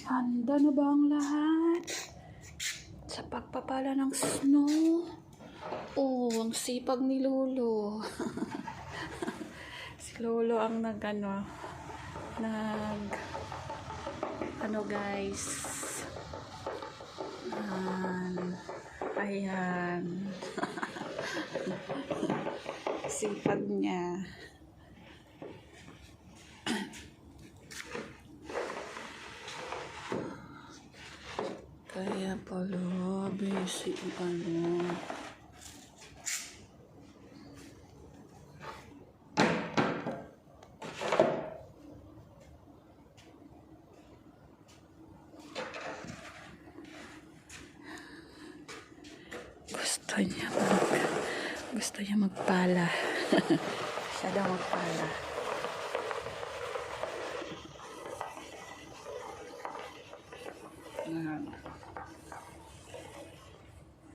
Handa na ba ang lahat sa pagpapala ng snow? Oh, ang sipag ni Lolo. Si Lolo ang ano guys. Ayan. Sipag niya. Kaya pala, busy ano. Gusto niya magpala. Siya daw magpala. Ayan.